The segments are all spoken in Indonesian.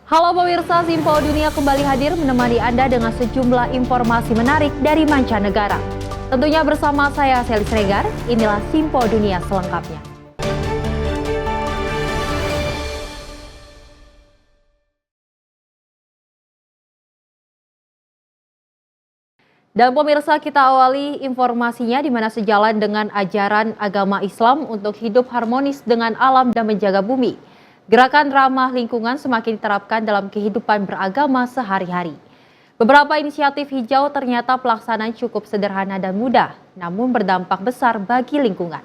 Halo pemirsa, Simpo Dunia kembali hadir menemani Anda dengan sejumlah informasi menarik dari mancanegara. Tentunya bersama saya, Selis Regar, inilah Simpo Dunia selengkapnya. Dan pemirsa, kita awali informasinya di mana sejalan dengan ajaran agama Islam untuk hidup harmonis dengan alam dan menjaga bumi. Gerakan ramah lingkungan semakin diterapkan dalam kehidupan beragama sehari-hari. Beberapa inisiatif hijau ternyata pelaksanaan cukup sederhana dan mudah, namun berdampak besar bagi lingkungan.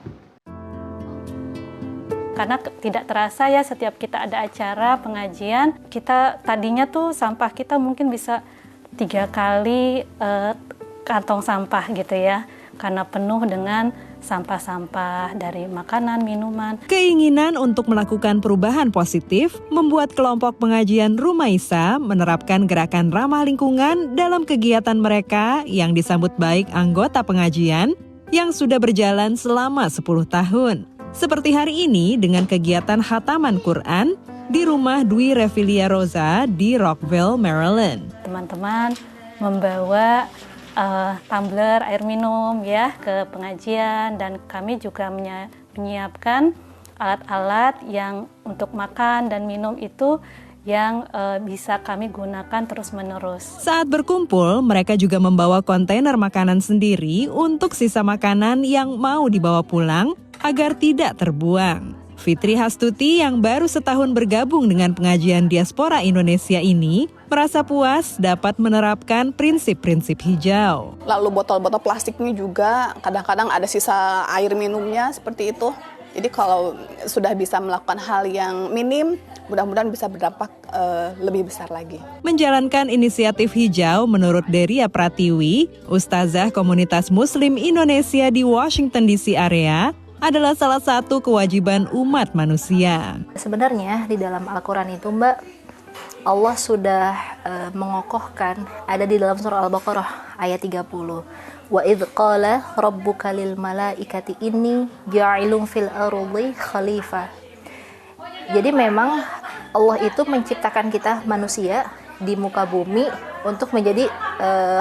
Karena tidak terasa ya, setiap kita ada acara pengajian, kita tadinya tuh sampah kita mungkin bisa 3 kali kantong sampah gitu ya, karena penuh dengan sampah-sampah dari makanan, minuman. Keinginan untuk melakukan perubahan positif membuat kelompok pengajian Rumaisa menerapkan gerakan ramah lingkungan dalam kegiatan mereka yang disambut baik anggota pengajian yang sudah berjalan selama 10 tahun. Seperti hari ini dengan kegiatan khataman Quran di rumah Dwi Revilia Rosa di Rockville, Maryland. Teman-teman membawa tumbler air minum ya ke pengajian, dan kami juga menyiapkan alat-alat yang untuk makan dan minum itu yang bisa kami gunakan terus-menerus. Saat berkumpul, mereka juga membawa kontainer makanan sendiri untuk sisa makanan yang mau dibawa pulang agar tidak terbuang. Fitri Hastuti yang baru setahun bergabung dengan pengajian diaspora Indonesia ini merasa puas dapat menerapkan prinsip-prinsip hijau. Lalu botol-botol plastiknya juga kadang-kadang ada sisa air minumnya seperti itu. Jadi kalau sudah bisa melakukan hal yang minim, mudah-mudahan bisa berdampak lebih besar lagi. Menjalankan inisiatif hijau menurut Deria Pratiwi, Ustazah Komunitas Muslim Indonesia di Washington DC area, adalah salah satu kewajiban umat manusia. Sebenarnya di dalam Al-Quran itu Mbak, Allah sudah mengokohkan, ada di dalam surah Al-Baqarah ayat 30. Wa idh qala rabbuka lil malaikati inni ja'ilun fil ardi khalifah. Jadi memang Allah itu menciptakan kita manusia di muka bumi untuk menjadi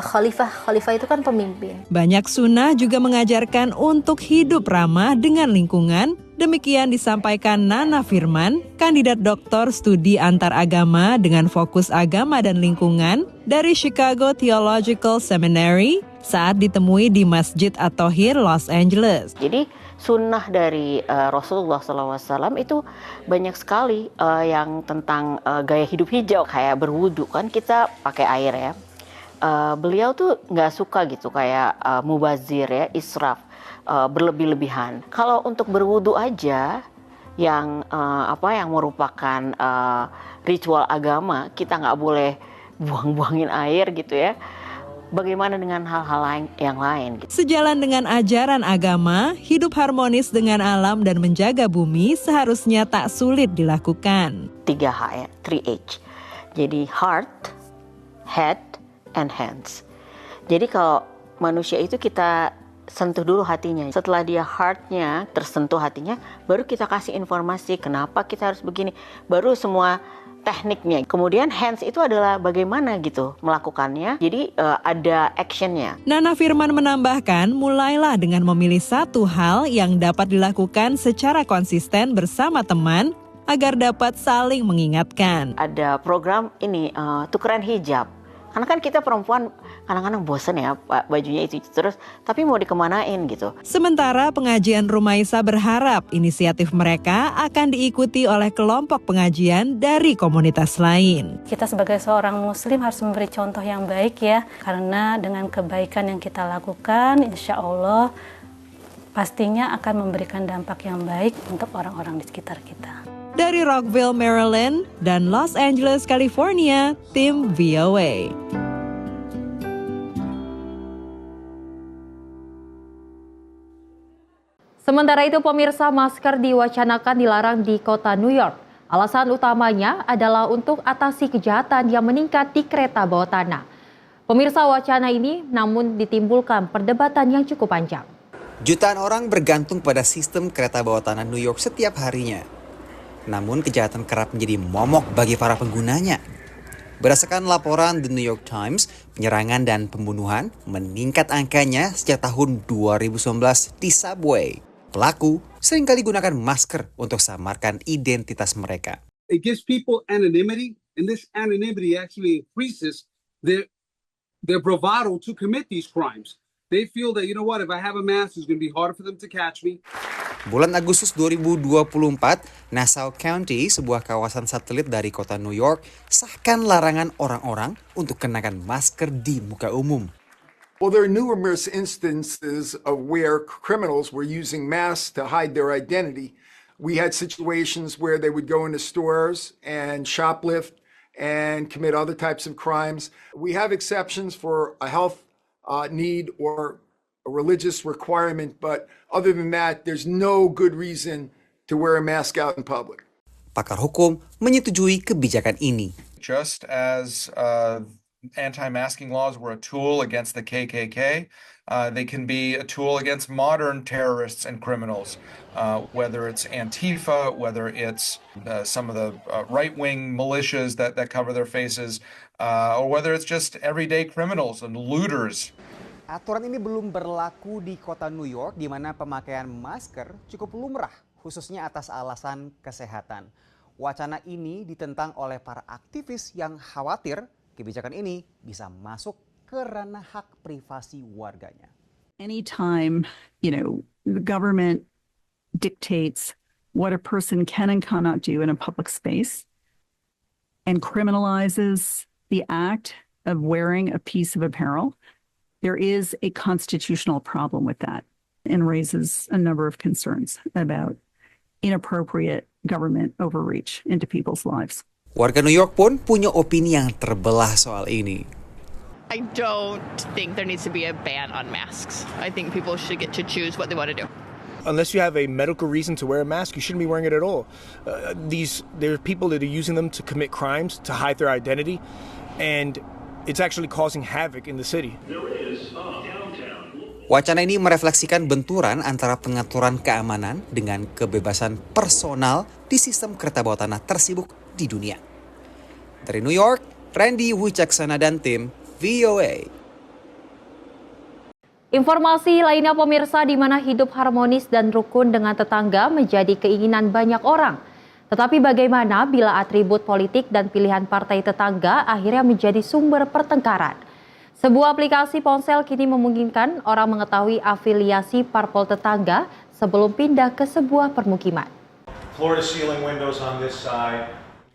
khalifah. Khalifah itu kan pemimpin. Banyak sunnah juga mengajarkan untuk hidup ramah dengan lingkungan. Demikian disampaikan Nana Firman, kandidat doktor studi antaragama dengan fokus agama dan lingkungan dari Chicago Theological Seminary saat ditemui di Masjid At-Thohir, Los Angeles. Jadi sunnah dari Rasulullah SAW itu banyak sekali yang tentang gaya hidup hijau, kayak berwudu kan kita pakai air ya. Beliau tuh nggak suka gitu kayak mubazir ya, israf, berlebih-lebihan. Kalau untuk berwudu aja yang yang merupakan ritual agama, kita nggak boleh buang-buangin air gitu ya. Bagaimana dengan hal-hal yang lain? Sejalan dengan ajaran agama, hidup harmonis dengan alam dan menjaga bumi seharusnya tak sulit dilakukan. 3H ya, 3H. Jadi heart, head, and hands. Jadi kalau manusia itu kita sentuh dulu hatinya. Setelah dia heartnya tersentuh hatinya, baru kita kasih informasi kenapa kita harus begini. Baru semua tekniknya. Kemudian hands itu adalah bagaimana gitu melakukannya. Jadi ada actionnya. Nana Firman menambahkan, mulailah dengan memilih satu hal yang dapat dilakukan secara konsisten bersama teman agar dapat saling mengingatkan. Ada program ini tukeran hijab. Karena kan kita perempuan kadang-kadang bosen ya bajunya itu terus, tapi mau dikemanain gitu. Sementara pengajian Rumaisa berharap inisiatif mereka akan diikuti oleh kelompok pengajian dari komunitas lain. Kita sebagai seorang muslim harus memberi contoh yang baik ya, karena dengan kebaikan yang kita lakukan, insya Allah pastinya akan memberikan dampak yang baik untuk orang-orang di sekitar kita. Dari Rockville, Maryland, dan Los Angeles, California, tim VOA. Sementara itu pemirsa, masker diwacanakan dilarang di kota New York. Alasan utamanya adalah untuk atasi kejahatan yang meningkat di kereta bawah tanah. Pemirsa, wacana ini namun ditimbulkan perdebatan yang cukup panjang. Jutaan orang bergantung pada sistem kereta bawah tanah New York setiap harinya. Namun kejahatan kerap menjadi momok bagi para penggunanya. Berdasarkan laporan The New York Times, penyerangan dan pembunuhan meningkat angkanya sejak tahun 2019 di subway. Pelaku seringkali gunakan masker untuk samarkan identitas mereka. It gives people anonymity, and this anonymity actually increases their bravado to commit these crimes. They feel that, you know what, if I have a mask, it's going to be harder for them to catch me. Bulan Agustus 2024, Nassau County, sebuah kawasan satelit dari kota New York, sahkan larangan orang-orang untuk kenakan masker di muka umum. Well, there are numerous instances of where criminals were using masks to hide their identity. We had situations where they would go into stores and shoplift and commit other types of crimes. We have exceptions for a health need or a religious requirement, but other than that, there's no good reason to wear a mask out in public. Pakar hukum menyetujui kebijakan ini. Just as anti-masking laws were a tool against the KKK, they can be a tool against modern terrorists and criminals, whether it's Antifa, whether it's some of the right-wing militias that cover their faces, or whether it's just everyday criminals and looters. Aturan ini belum berlaku di kota New York, di mana pemakaian masker cukup lumrah, khususnya atas alasan kesehatan. Wacana ini ditentang oleh para aktivis yang khawatir kebijakan ini bisa masuk ke ranah hak privasi warganya. Anytime, the government dictates what a person can and cannot do in a public space and criminalizes the act of wearing a piece of apparel, there is a constitutional problem with that and raises a number of concerns about inappropriate government overreach into people's lives. Warga New York pun punya opini yang terbelah soal ini. I don't think there needs to be a ban on masks. I think people should get to choose what they want to do. Unless you have a medical reason to wear a mask, you shouldn't be wearing it at all. There are people that are using them to commit crimes, to hide their identity, and it's actually causing havoc in the city. Wacana ini merefleksikan benturan antara pengaturan keamanan dengan kebebasan personal di sistem kereta bawah tanah tersibuk di dunia. Dari New York, Randy Wicaksana dan tim VOA. Informasi lainnya pemirsa, di mana hidup harmonis dan rukun dengan tetangga menjadi keinginan banyak orang. Tetapi bagaimana bila atribut politik dan pilihan partai tetangga akhirnya menjadi sumber pertengkaran? Sebuah aplikasi ponsel kini memungkinkan orang mengetahui afiliasi parpol tetangga sebelum pindah ke sebuah permukiman.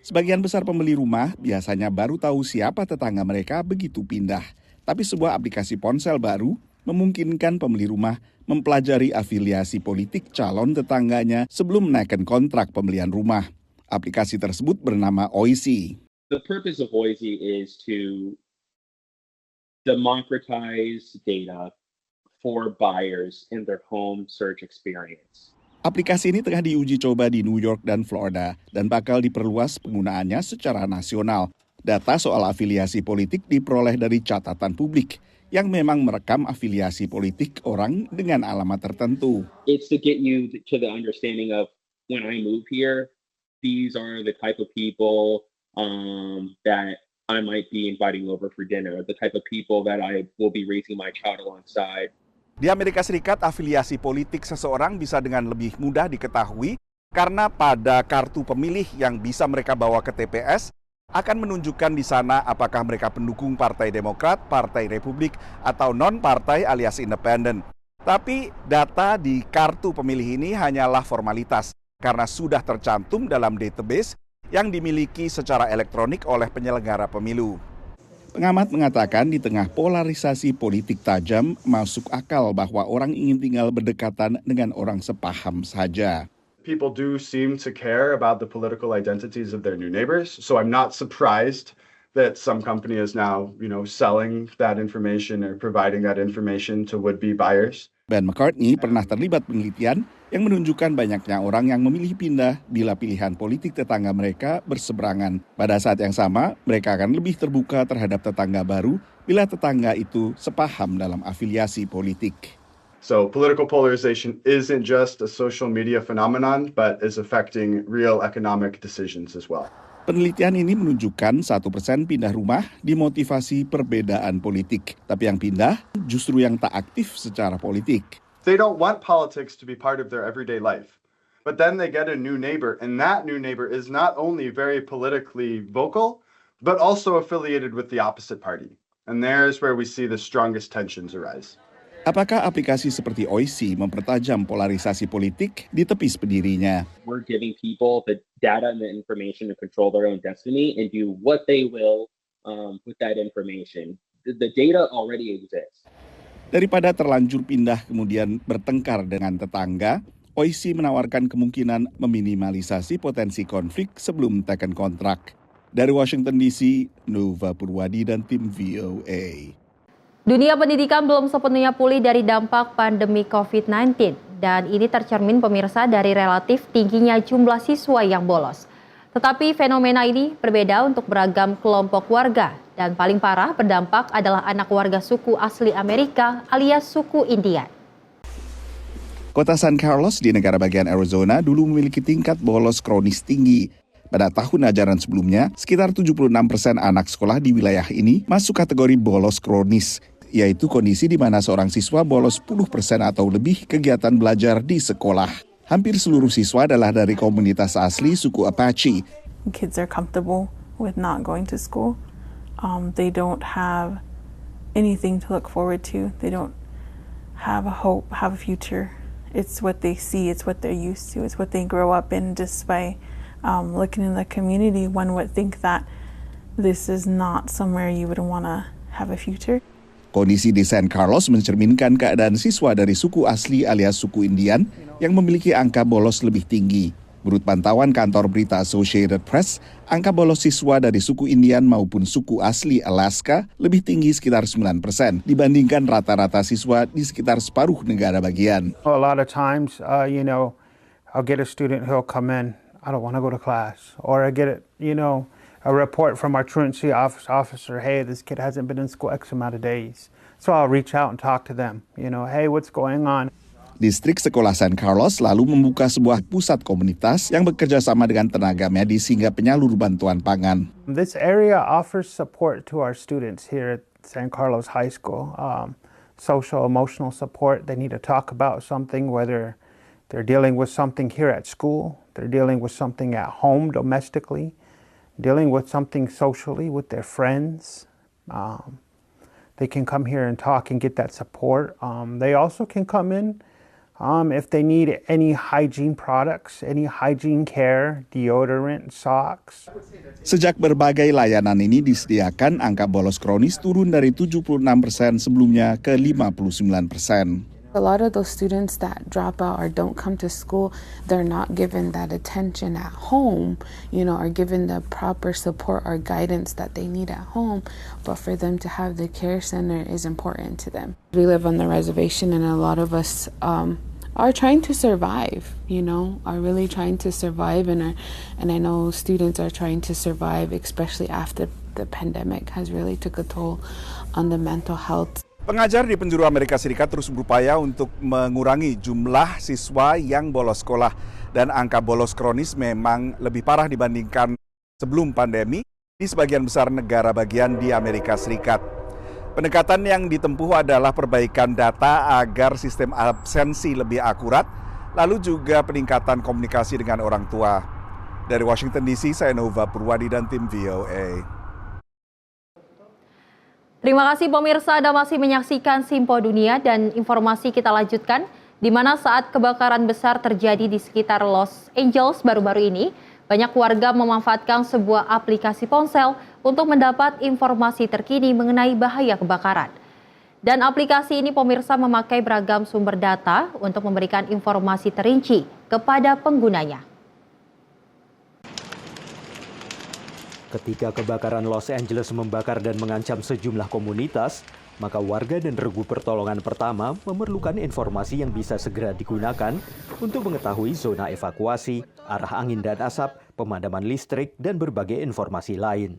Sebagian besar pembeli rumah biasanya baru tahu siapa tetangga mereka begitu pindah. Tapi sebuah aplikasi ponsel baru memungkinkan pembeli rumah mempelajari afiliasi politik calon tetangganya sebelum menaikkan kontrak pembelian rumah. Aplikasi tersebut bernama Oisi. The purpose of Oisi is to democratize data for buyers in their home search experience. Aplikasi ini tengah diuji coba di New York dan Florida dan bakal diperluas penggunaannya secara nasional. Data soal afiliasi politik diperoleh dari catatan publik yang memang merekam afiliasi politik orang dengan alamat tertentu. It's to get you to the understanding of when I move here, these are the type of people that I might be inviting over for dinner, the type of people that I will be raising my child alongside. Di Amerika Serikat, afiliasi politik seseorang bisa dengan lebih mudah diketahui karena pada kartu pemilih yang bisa mereka bawa ke TPS akan menunjukkan di sana apakah mereka pendukung Partai Demokrat, Partai Republik, atau non-partai alias independen. Tapi data di kartu pemilih ini hanyalah formalitas karena sudah tercantum dalam database yang dimiliki secara elektronik oleh penyelenggara pemilu. Pengamat mengatakan di tengah polarisasi politik tajam, masuk akal bahwa orang ingin tinggal berdekatan dengan orang sepaham saja. People do seem to care about the political identities of their new neighbors, so I'm not surprised that some company is now, selling that information or providing that information to would-be buyers. Ben McCartney pernah terlibat penelitian yang menunjukkan banyaknya orang yang memilih pindah bila pilihan politik tetangga mereka berseberangan. Pada saat yang sama, mereka akan lebih terbuka terhadap tetangga baru bila tetangga itu sepaham dalam afiliasi politik. So political polarization isn't just a social media phenomenon, but is affecting real economic decisions as well. Penelitian ini menunjukkan 1% pindah rumah dimotivasi perbedaan politik. Tapi yang pindah justru yang tak aktif secara politik. They don't want politics to be part of their everyday life. But then they get a new neighbor, and that new neighbor is not only very politically vocal, but also affiliated with the opposite party. And there's where we see the strongest tensions arise. Apakah aplikasi seperti OISI mempertajam polarisasi politik di tepis pendirinya? We're giving people the data and the information to control their own destiny and do what they will with that information. The data already exists. Daripada terlanjur pindah kemudian bertengkar dengan tetangga, OISI menawarkan kemungkinan meminimalisasi potensi konflik sebelum teken kontrak. Dari Washington DC, Nova Purwadi dan tim VOA. Dunia pendidikan belum sepenuhnya pulih dari dampak pandemi COVID-19 dan ini tercermin pemirsa dari relatif tingginya jumlah siswa yang bolos. Tetapi fenomena ini berbeda untuk beragam kelompok warga dan paling parah berdampak adalah anak warga suku asli Amerika alias suku Indian. Kota San Carlos di negara bagian Arizona dulu memiliki tingkat bolos kronis tinggi. Pada tahun ajaran sebelumnya, sekitar 76% anak sekolah di wilayah ini masuk kategori bolos kronis, yaitu kondisi di mana seorang siswa bolos 10% atau lebih kegiatan belajar di sekolah. Hampir seluruh siswa adalah dari komunitas asli suku Apache. Kids are comfortable with not going to school. They don't have anything to look forward to. They don't have a hope, have a future. It's what they see, it's what they're used to, it's what they grow up in. Just by looking in the community, one would think that this is not somewhere you would want to have a future. Kondisi di San Carlos mencerminkan keadaan siswa dari suku asli alias suku Indian yang memiliki angka bolos lebih tinggi. Menurut pantauan kantor berita Associated Press, angka bolos siswa dari suku Indian maupun suku asli Alaska lebih tinggi sekitar 9% dibandingkan rata-rata siswa di sekitar separuh negara bagian. A lot of times, I'll get a student who'll come in, I don't want to go to class, or I get a report from our truancy officer, hey, this kid hasn't been in school X amount of days. So I'll reach out and talk to them, hey, what's going on? Distrik Sekolah San Carlos lalu membuka sebuah pusat komunitas yang bekerja sama dengan tenaga medis hingga penyalur bantuan pangan. This area offers support to our students here at San Carlos High School. Social, emotional support. They need to talk about something, whether they're dealing with something here at school, they're dealing with something at home domestically, dealing with something socially with their friends. They can come here and talk and get that support. They also can come in if they need any hygiene products, any hygiene care, deodorant, socks. Sejak berbagai layanan ini disediakan, angka bolos kronis turun dari 76% sebelumnya ke 59%. A lot of those students that drop out or don't come to school, they're not given that attention at home, or given the proper support or guidance that they need at home. But for them to have the care center is important to them. We live on the reservation and a lot of us are trying to survive, are really trying to survive. And I know students are trying to survive, especially after the pandemic has really took a toll on the mental health. Pengajar di penjuru Amerika Serikat terus berupaya untuk mengurangi jumlah siswa yang bolos sekolah. Dan angka bolos kronis memang lebih parah dibandingkan sebelum pandemi di sebagian besar negara bagian di Amerika Serikat. Pendekatan yang ditempuh adalah perbaikan data agar sistem absensi lebih akurat, lalu juga peningkatan komunikasi dengan orang tua. Dari Washington DC, saya Nova Purwadi dan tim VOA. Terima kasih pemirsa, Anda masih menyaksikan Simpo Dunia dan informasi kita lanjutkan di mana saat kebakaran besar terjadi di sekitar Los Angeles baru-baru ini, banyak warga memanfaatkan sebuah aplikasi ponsel untuk mendapat informasi terkini mengenai bahaya kebakaran. Dan aplikasi ini pemirsa memakai beragam sumber data untuk memberikan informasi terinci kepada penggunanya. Ketika kebakaran Los Angeles membakar dan mengancam sejumlah komunitas, maka warga dan regu pertolongan pertama memerlukan informasi yang bisa segera digunakan untuk mengetahui zona evakuasi, arah angin dan asap, pemadaman listrik, dan berbagai informasi lain.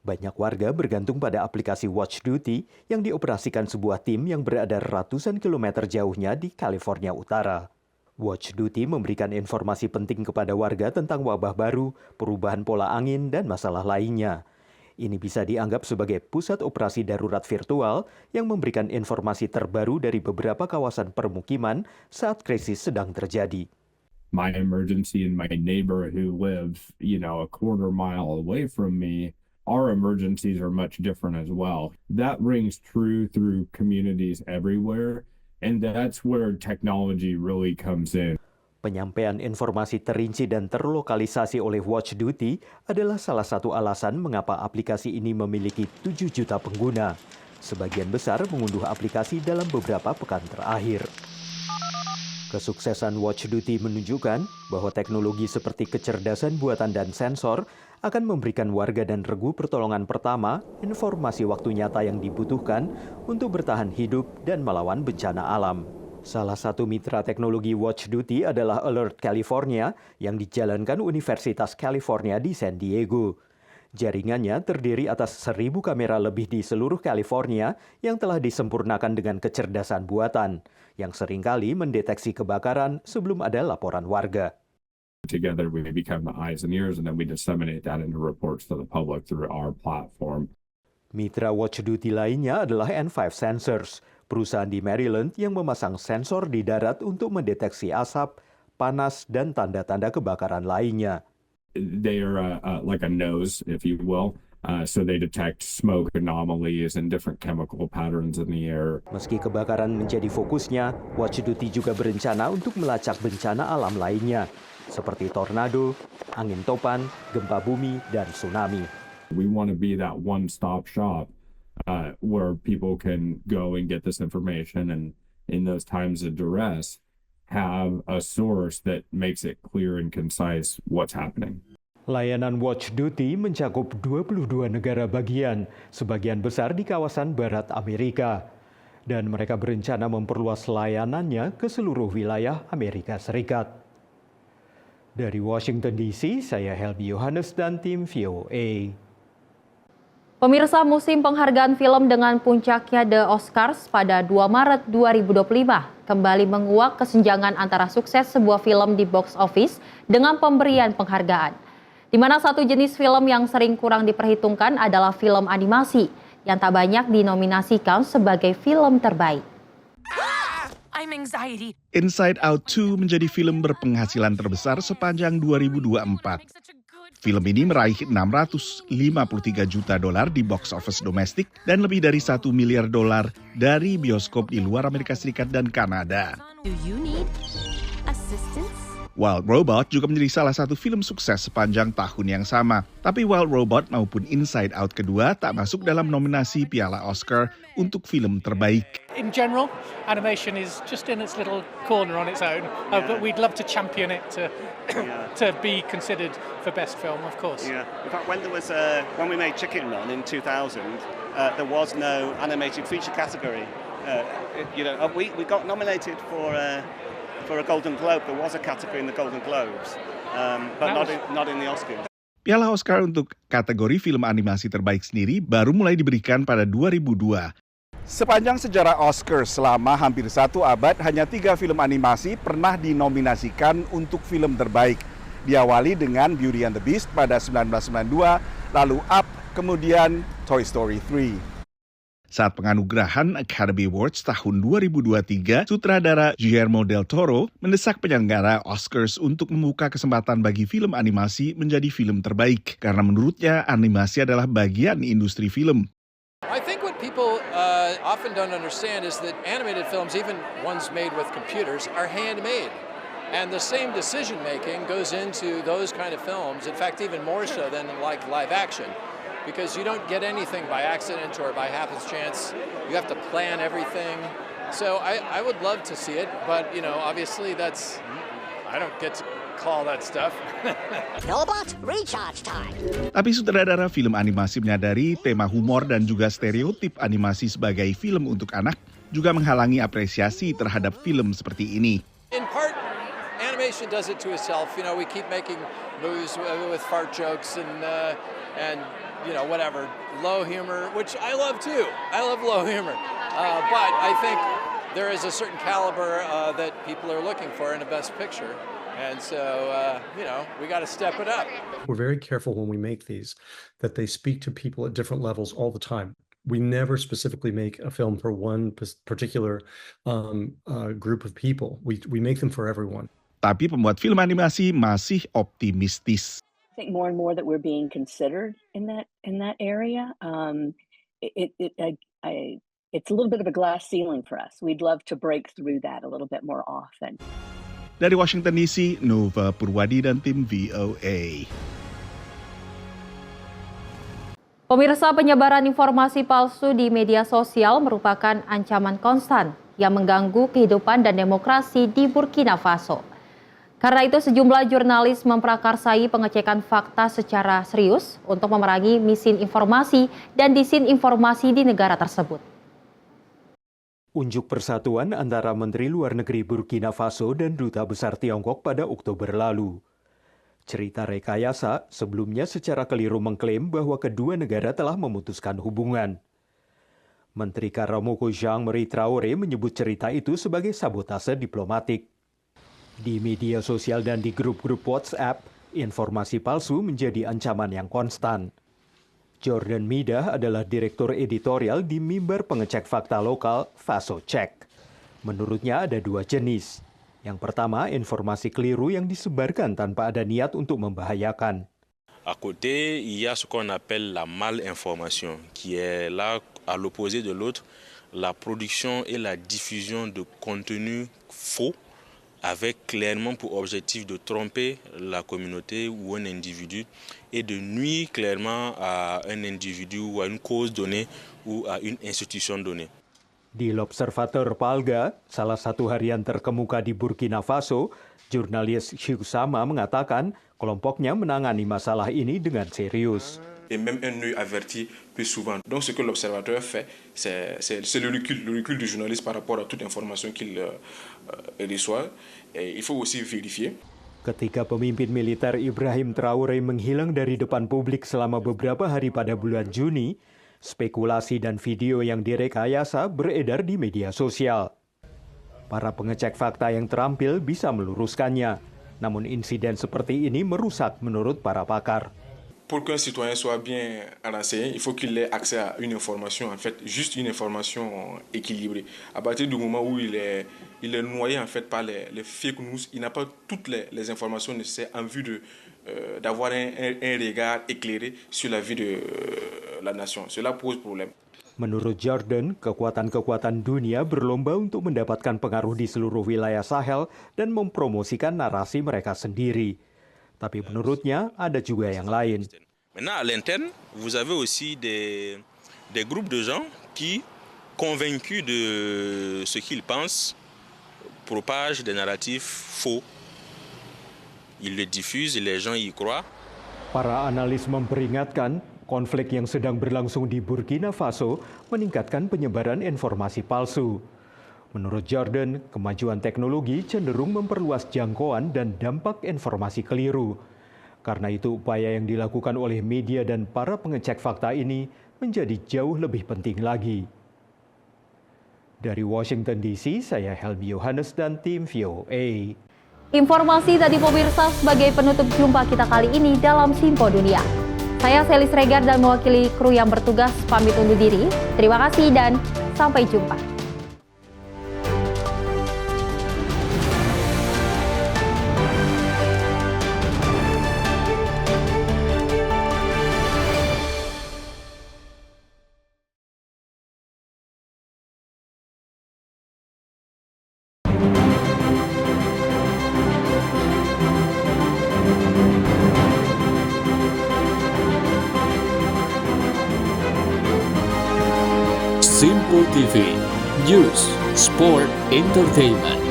Banyak warga bergantung pada aplikasi Watch Duty yang dioperasikan sebuah tim yang berada ratusan kilometer jauhnya di California Utara. Watch Duty memberikan informasi penting kepada warga tentang wabah baru, perubahan pola angin, dan masalah lainnya. Ini bisa dianggap sebagai pusat operasi darurat virtual yang memberikan informasi terbaru dari beberapa kawasan permukiman saat krisis sedang terjadi. My emergency and my neighbor who lives, a quarter mile away from me, our emergencies are much different as well. That rings true through communities everywhere, and that's where technology really comes in. Penyampaian informasi terinci dan terlokalisasi oleh Watch Duty adalah salah satu alasan mengapa aplikasi ini memiliki 7 juta pengguna. Sebagian besar mengunduh aplikasi dalam beberapa pekan terakhir. Kesuksesan Watch Duty menunjukkan bahwa teknologi seperti kecerdasan buatan dan sensor akan memberikan warga dan regu pertolongan pertama informasi waktu nyata yang dibutuhkan untuk bertahan hidup dan melawan bencana alam. Salah satu mitra teknologi Watch Duty adalah Alert California yang dijalankan Universitas California di San Diego. Jaringannya terdiri atas 1.000 kamera lebih di seluruh California yang telah disempurnakan dengan kecerdasan buatan, yang seringkali mendeteksi kebakaran sebelum ada laporan warga. Together we become the eyes and ears, and then we disseminate that into reports to the public through our platform. Mitra Watch Duty lainnya adalah N5 Sensors, perusahaan di Maryland yang memasang sensor di darat untuk mendeteksi asap, panas, dan tanda-tanda kebakaran lainnya. They are like a nose, if you will. So they detect smoke anomalies and different chemical patterns in the air. Meski kebakaran menjadi fokusnya, Watch Duty juga berencana untuk melacak bencana alam lainnya, seperti tornado, angin topan, gempa bumi, dan tsunami. We want to be that one-stop shop where people can go and get this information, and in those times of duress, have a source that makes it clear and concise what's happening. Layanan Watch Duty mencakup 22 negara bagian, sebagian besar di kawasan barat Amerika. Dan mereka berencana memperluas layanannya ke seluruh wilayah Amerika Serikat. Dari Washington DC, saya Helmi Yohanes dan tim VOA. Pemirsa, musim penghargaan film dengan puncaknya The Oscars pada 2 Maret 2025 kembali menguak kesenjangan antara sukses sebuah film di box office dengan pemberian penghargaan. Di mana satu jenis film yang sering kurang diperhitungkan adalah film animasi yang tak banyak dinominasikan sebagai film terbaik. Inside Out 2 menjadi film berpenghasilan terbesar sepanjang 2024. Film ini meraih $653 juta di box office domestik dan lebih dari $1 miliar dari bioskop di luar Amerika Serikat dan Kanada. Wild Robot juga menjadi salah satu film sukses sepanjang tahun yang sama. Tapi Wild Robot maupun Inside Out kedua tak masuk dalam nominasi Piala Oscar untuk film terbaik. In general, animation is just in its little corner on its own, but we'd love to champion it to be considered for best film, of course. Yeah. In fact, when we made Chicken Run in 2000, there was no animated feature category. We got nominated for a Golden Globe. There was a category in the Golden Globes, but not in the Oscars. Piala Oscar untuk kategori film animasi terbaik sendiri baru mulai diberikan pada 2002. Sepanjang sejarah Oscar selama hampir 1 abad, hanya 3 film animasi pernah dinominasikan untuk film terbaik. Diawali dengan Beauty and the Beast pada 1992, lalu Up, kemudian Toy Story 3. Saat penganugerahan Academy Awards tahun 2023, sutradara Guillermo del Toro mendesak penyelenggara Oscars untuk membuka kesempatan bagi film animasi menjadi film terbaik, karena menurutnya animasi adalah bagian industri film. I think what people often don't understand is that animated films, even ones made with computers, are handmade. And the same decision-making goes into those kind of films, in fact, even more so than like live action. Because you don't get anything by accident or by happenstance. You have to plan everything. So I would love to see it, but obviously I don't get to call that stuff. Robot recharge time. Tapi sutradara film animasi menyadari tema humor dan juga stereotip animasi sebagai film untuk anak juga menghalangi apresiasi terhadap film seperti ini. In part, animation does it to itself. We keep making movies with fart jokes and whatever, low humor, which I love too. I love low humor. But I think there is a certain caliber that people are looking for in a Best Picture. And so, we got to step it up. We're very careful when we make these, that they speak to people at different levels all the time. We never specifically make a film for one particular group of people. We make them for everyone. Tapi pembuat film animasi masih optimistis. I think more and more that we're being considered in that area. It's a little bit of a glass ceiling for us. We'd love to break through that a little bit more often. Dari Washington DC, Nova Purwadi dan tim VOA. Pemirsa, penyebaran informasi palsu di media sosial merupakan ancaman konstan yang mengganggu kehidupan dan demokrasi di Burkina Faso. Karena itu sejumlah jurnalis memprakarsai pengecekan fakta secara serius untuk memerangi misinformasi dan disinformasi di negara tersebut. Unjuk persatuan antara Menteri Luar Negeri Burkina Faso dan Duta Besar Tiongkok pada Oktober lalu. Cerita rekayasa sebelumnya secara keliru mengklaim bahwa kedua negara telah memutuskan hubungan. Menteri Karamoko Jean-Marie Traoré menyebut cerita itu sebagai sabotase diplomatik. Di media sosial dan di grup-grup WhatsApp, informasi palsu menjadi ancaman yang konstan. Jordan Midah adalah direktur editorial di mimbar pengecek fakta lokal Faso Check. Menurutnya ada dua jenis. Yang pertama, informasi keliru yang disebarkan tanpa ada niat untuk membahayakan. À côté, il y a ce qu'on appelle la malinformation, qui est là à l'opposé de l'autre, la production et la diffusion de contenu faux, avec clairement pour objectif de tromper la communauté ou un individu et de nuire clairement à un individu ou à une cause donnée ou à une institution donnée. Di L'Observateur Palga, salah satu harian terkemuka di Burkina Faso, jurnalis Hugh Sama mengatakan kelompoknya menangani masalah ini dengan serius. Et même un œil averti plus souvent. Donc ce que l'observateur fait, c'est le recul du journaliste par rapport à toute information qu'il reçoit. Et il faut aussi vérifier. Ketika pemimpin militer Ibrahim Traoré menghilang dari depan publik selama beberapa hari pada bulan Juni, spekulasi dan video yang direkayasa beredar di media sosial. Para pengecek fakta yang terampil bisa meluruskannya, namun insiden seperti ini merusak menurut para pakar. Pour qu'un citoyen soit bien renseigné, il faut qu'il ait accès à une information, en fait, juste une information équilibrée. À partir du moment où il est noyé en fait par les fake news, il n'a pas toutes les informations nécessaires en vue d'avoir un regard éclairé sur la vie de la nation. Cela pose problème. Menurut Jordan, kekuatan-kekuatan dunia berlomba untuk mendapatkan pengaruh di seluruh wilayah Sahel dan mempromosikan narasi mereka sendiri. Tapi menurutnya ada juga yang lain. Maintenant, à l'interne, vous avez aussi des groupes de gens qui, convaincus de ce qu'ils pensent, propagent des narratifs faux. Ils le diffusent, les gens y croient. Para analis memperingatkan, konflik yang sedang berlangsung di Burkina Faso meningkatkan penyebaran informasi palsu. Menurut Jordan, kemajuan teknologi cenderung memperluas jangkauan dan dampak informasi keliru. Karena itu, upaya yang dilakukan oleh media dan para pengecek fakta ini menjadi jauh lebih penting lagi. Dari Washington DC, saya Helmi Yohanes dan tim VOA. Informasi tadi pemirsa sebagai penutup jumpa kita kali ini dalam Simpo Dunia. Saya Selis Regar dan mewakili kru yang bertugas pamit undur diri. Terima kasih dan sampai jumpa. Simpo TV, News, Sport, Entertainment.